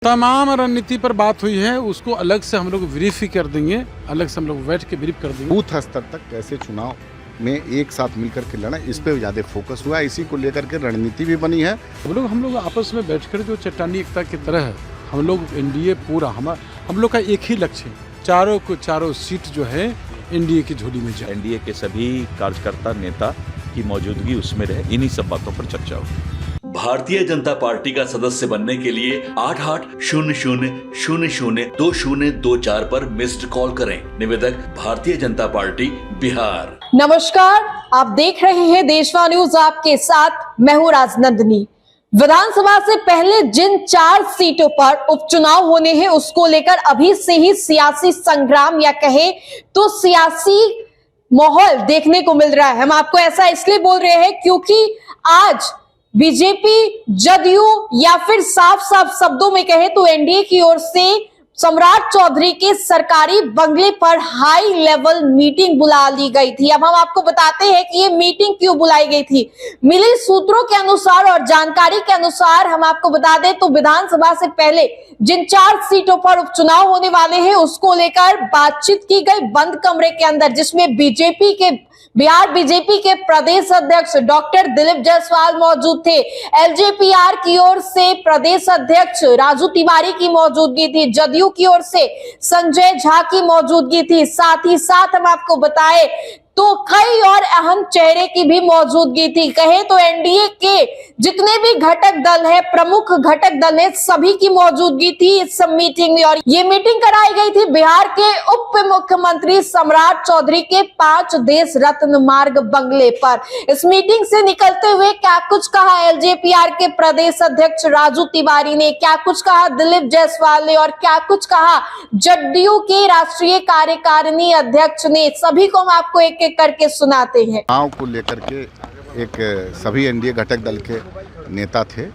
तमाम रणनीति पर बात हुई है, उसको अलग से हम लोग ब्रीफ कर देंगे, अलग से हम लोग बैठ के ब्रीफ कर देंगे। बूथ स्तर तक कैसे चुनाव में एक साथ मिलकर के लड़ा, इस पे ज़्यादा फोकस हुआ है। इसी को लेकर के रणनीति भी बनी है। हम लोग आपस में बैठकर जो चट्टानी एकता की तरह है, हम लोग एनडीए पूरा हम लोग का एक ही लक्ष्य है, चारों सीट जो है एनडीए की झोली में जाए। एनडीए के सभी कार्यकर्ता नेता की मौजूदगी उसमें रहे, इन्हीं सब बातों पर चर्चा हो। भारतीय जनता पार्टी का सदस्य बनने के लिए 8800002024 पर मिस्ड कॉल करें। निवेदक भारतीय जनता पार्टी बिहार। नमस्कार, आप देख रहे हैं देशवा न्यूज, आपके साथ मैं हूं राजनंदिनी। विधानसभा से पहले जिन 4 सीटों पर उपचुनाव होने हैं, उसको लेकर अभी से ही सियासी संग्राम या कहे तो सियासी माहौल देखने को मिल रहा है। हम आपको ऐसा इसलिए बोल रहे हैं क्योंकि आज बीजेपी, जदयू या फिर साफ शब्दों में कहे तो एनडीए की ओर से सम्राट चौधरी के सरकारी बंगले पर हाई लेवल मीटिंग बुला ली गई थी। अब हम आपको बताते हैं कि ये मीटिंग क्यों बुलाई गई थी। मिले सूत्रों के अनुसार और जानकारी के अनुसार हम आपको बता दें तो विधानसभा से पहले जिन 4 सीटों पर उपचुनाव होने वाले हैं, उसको लेकर बातचीत की गई बंद कमरे के अंदर, जिसमें बिहार बीजेपी के प्रदेश अध्यक्ष डॉक्टर दिलीप जायसवाल मौजूद थे। एलजेपीआर की ओर से प्रदेश अध्यक्ष राजू तिवारी की मौजूदगी थी। जदयू की ओर से संजय झा की मौजूदगी थी। साथ ही साथ हम आपको बताएं तो कई और अहम चेहरे की भी मौजूदगी थी। कहे तो एनडीए के जितने भी घटक दल है, प्रमुख घटक दल है, सभी की मौजूदगी थी इस मीटिंग में। और ये मीटिंग कराई गई थी बिहार के उप मुख्यमंत्री सम्राट चौधरी के 5 देश रत्न मार्ग बंगले पर। इस मीटिंग से निकलते हुए क्या कुछ कहा एलजेपीआर के प्रदेश अध्यक्ष राजू तिवारी ने, क्या कुछ कहा दिलीप जायसवाल ने और क्या कुछ कहा जदयू के राष्ट्रीय कार्यकारिणी अध्यक्ष ने, सभी को हम आपको एक करके सुनाते हैं। चुनाव को लेकर के एक सभी एनडीए घटक दल के नेता थे।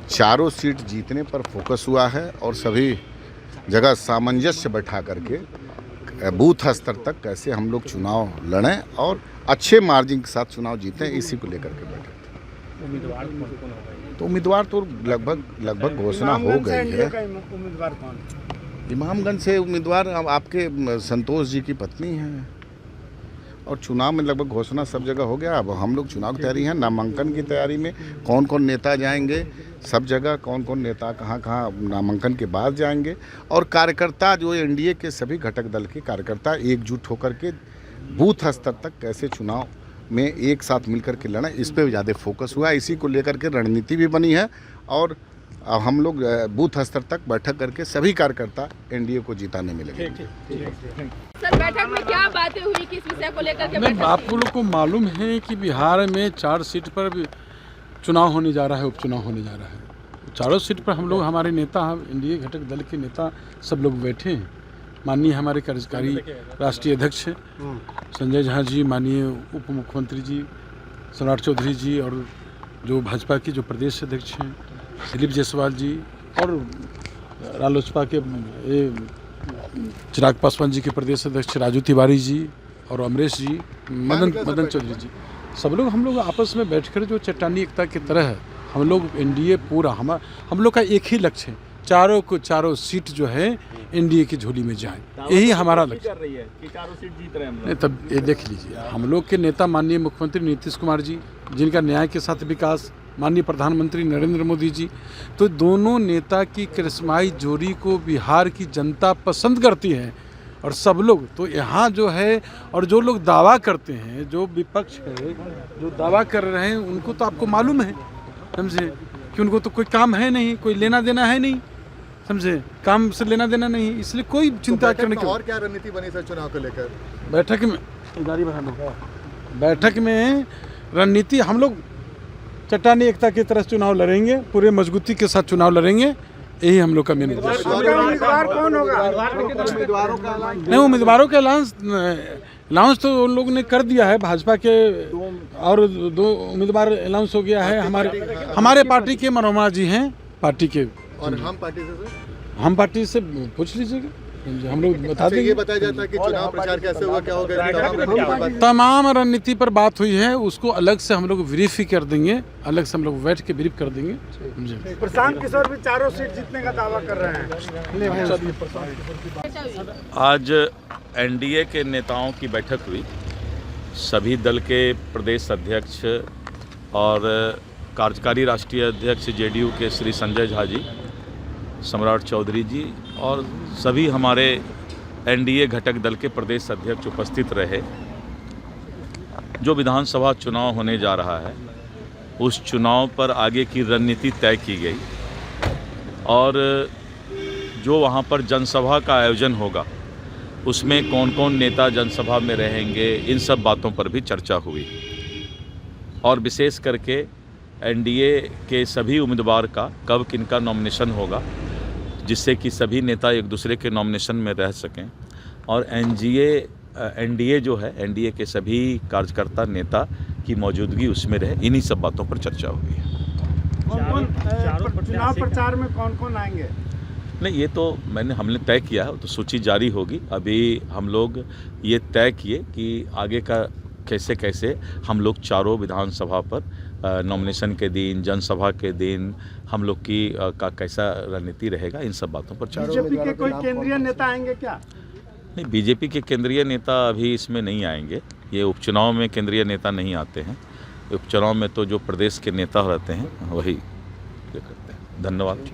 चारों सीट जीतने पर फोकस हुआ है और सभी जगह सामंजस्य बैठा करके बूथ स्तर तक कैसे हम लोग चुनाव लड़ें और अच्छे मार्जिन के साथ चुनाव जीतें, इसी को लेकर के बैठे थे। तो उम्मीदवार तो लगभग घोषणा हो गई है। इमामगंज से उम्मीदवार आपके संतोष जी की पत्नी हैं और चुनाव में लगभग घोषणा सब जगह हो गया। अब हम लोग चुनाव की तैयारी है, नामांकन की तैयारी में कौन कौन नेता जाएंगे, सब जगह कौन कौन नेता कहाँ नामांकन के बाद जाएंगे। और कार्यकर्ता जो एनडीए के सभी घटक दल के कार्यकर्ता एकजुट होकर के बूथ स्तर तक कैसे चुनाव में एक साथ मिलकर के लड़ा, इस पर ज़्यादा फोकस हुआ। इसी को लेकर के रणनीति भी बनी है और हम लोग बूथ स्तर तक बैठक करके सभी कार्यकर्ता एनडीए को जिताने में लगे। सर, बैठक में क्या बातें हुई, किस विषय को लेकर के? आप लोग को मालूम है कि बिहार में 4 सीट पर चुनाव होने जा रहा है, उपचुनाव होने जा रहा है। चारों सीट पर हम लोग, हमारे नेता, एनडीए घटक दल के नेता सब लोग बैठे हैं। माननीय हमारे कार्यकारी राष्ट्रीय अध्यक्ष संजय झा जी, माननीय उप मुख्यमंत्री जी सम्राट चौधरी जी और जो भाजपा के जो प्रदेश अध्यक्ष हैं दिलीप जायसवाल जी और रालोसपा के चिराग पासवान जी के प्रदेश अध्यक्ष राजू तिवारी जी और अमरेश जी, मदन चौधरी जी, सब लोग हम लोग आपस में बैठकर जो चट्टानी एकता की तरह है, हम लोग एनडीए पूरा हम लोग का एक ही लक्ष्य है, चारों सीट जो है एनडीए की झोली में जाए, यही हमारा लक्ष्य है। चारों सीट जीत रहे हैं। तब ये देख लीजिए, हम लोग के नेता माननीय मुख्यमंत्री नीतीश कुमार जी, जिनका न्याय के साथ विकास, माननीय प्रधानमंत्री नरेंद्र मोदी जी, तो दोनों नेता की करिश्माई जोड़ी को बिहार की जनता पसंद करती है। और सब लोग तो यहाँ जो है, और जो लोग दावा करते हैं, जो विपक्ष है जो दावा कर रहे हैं, उनको तो आपको मालूम है, समझे, कि उनको तो कोई काम है नहीं, कोई लेना देना है नहीं, समझे, काम से लेना देना नहीं, इसलिए कोई चिंता करने की। और क्या रणनीति बनी सर चुनाव को लेकर? बैठक में रणनीति, हम लोग चट्टानी एकता की तरह चुनाव लड़ेंगे, पूरे मजबूती के साथ चुनाव लड़ेंगे, यही हम लोग का मेन उद्देश्य है। नहीं, उम्मीदवारों का अनाउंस तो उन लोगों ने कर दिया है, भाजपा के और 2 उम्मीदवार अनाउंस हो गया है। हमारे पार्टी के मनोरमा जी हैं, पार्टी के। और हम पार्टी से पूछ लीजिएगा, हम लोग बता अच्छा, ये देंगे। बताया जाता है कि चुनाव प्रचार कैसे हुआ, क्या होगा, इसकी तमाम रणनीति पर बात- तमाम रणनीति पर बात हुई है, उसको अलग से हम लोग ब्रीफ ही कर देंगे, अलग से हम लोग बैठ के ब्रीफ कर देंगे जी। प्रशांत किशोर भी चारों सीट जीतने का दावा कर रहे हैं। आज एनडीए के नेताओं की बैठक हुई। सभी दल के प्रदेश अध्यक्ष और कार्यकारी राष्ट्रीय अध्यक्ष जेडीयू के श्री संजय झा जी, सम्राट चौधरी जी और सभी हमारे एनडीए घटक दल के प्रदेश अध्यक्ष उपस्थित रहे। जो विधानसभा चुनाव होने जा रहा है उस चुनाव पर आगे की रणनीति तय की गई और जो वहाँ पर जनसभा का आयोजन होगा उसमें कौन कौन नेता जनसभा में रहेंगे, इन सब बातों पर भी चर्चा हुई और विशेष करके एनडीए के सभी उम्मीदवार का कब किनका नॉमिनेशन होगा, जिससे कि सभी नेता एक दूसरे के नॉमिनेशन में रह सकें और एनडीए जो है, एनडीए के सभी कार्यकर्ता नेता की मौजूदगी उसमें रहे, इन्हीं सब बातों पर चर्चा हुई है। चुनाव प्रचार में कौन कौन आएंगे? नहीं, ये तो हमने तय किया है, तो सूची जारी होगी। अभी हम लोग ये तय किए कि आगे का कैसे कैसे हम लोग चारों विधानसभा पर नॉमिनेशन के दिन, जनसभा के दिन हम लोग की का कैसा रणनीति रहेगा, इन सब बातों पर चर्चा। बीजेपी के कोई केंद्रीय नेता आएंगे क्या? नहीं, बीजेपी के केंद्रीय नेता अभी इसमें नहीं आएंगे। ये उपचुनाव में केंद्रीय नेता नहीं आते हैं। उपचुनाव में तो जो प्रदेश के नेता रहते हैं वही ये करते हैं। धन्यवाद।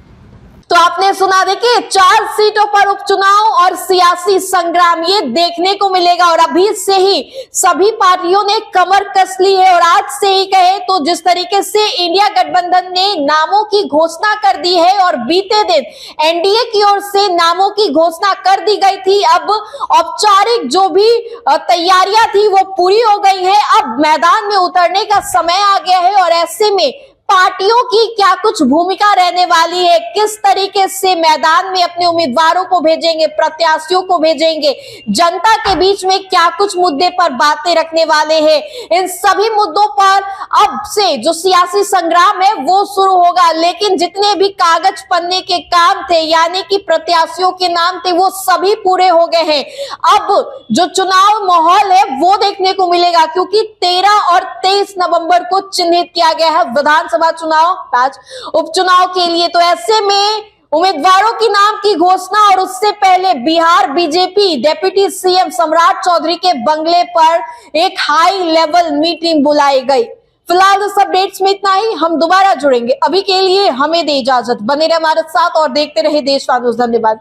तो आपने सुना, देखिए 4 सीटों पर उपचुनाव और सियासी संग्राम ये देखने को मिलेगा और अभी से ही सभी पार्टियों ने कमर कस ली है और आज से ही कहे तो जिस तरीके से इंडिया गठबंधन ने नामों की घोषणा कर दी है और बीते दिन एनडीए की ओर से नामों की घोषणा कर दी गई थी, अब औपचारिक जो भी तैयारियां थी वो पूरी हो गई है। अब मैदान में उतरने का समय आ गया है और ऐसे में पार्टियों की क्या कुछ भूमिका रहने वाली है, किस तरीके से मैदान में अपने उम्मीदवारों को भेजेंगे, प्रत्याशियों को भेजेंगे, जनता के बीच में क्या कुछ मुद्दे पर बातें रखने वाले हैं, इन सभी मुद्दों पर अब से जो सियासी संग्राम है वो शुरू होगा। लेकिन जितने भी कागज पन्ने के काम थे यानी कि प्रत्याशियों के नाम थे वो सभी पूरे हो गए हैं। अब जो चुनाव माहौल है वो देखने को मिलेगा क्योंकि 13 और 23 नवंबर को चिन्हित किया गया है विधानसभा चुनाव, 5 उपचुनाव के लिए। तो ऐसे में उम्मीदवारों की नाम की घोषणा और उससे पहले बिहार बीजेपी डिप्टी सीएम सम्राट चौधरी के बंगले पर एक हाई लेवल मीटिंग बुलाई गई। फिलहाल इस अपडेट्स में इतना ही, हम दोबारा जुड़ेंगे। अभी के लिए हमें दे इजाजत, बने रहे हमारे साथ और देखते रहे देशवा न्यूज़। धन्यवाद।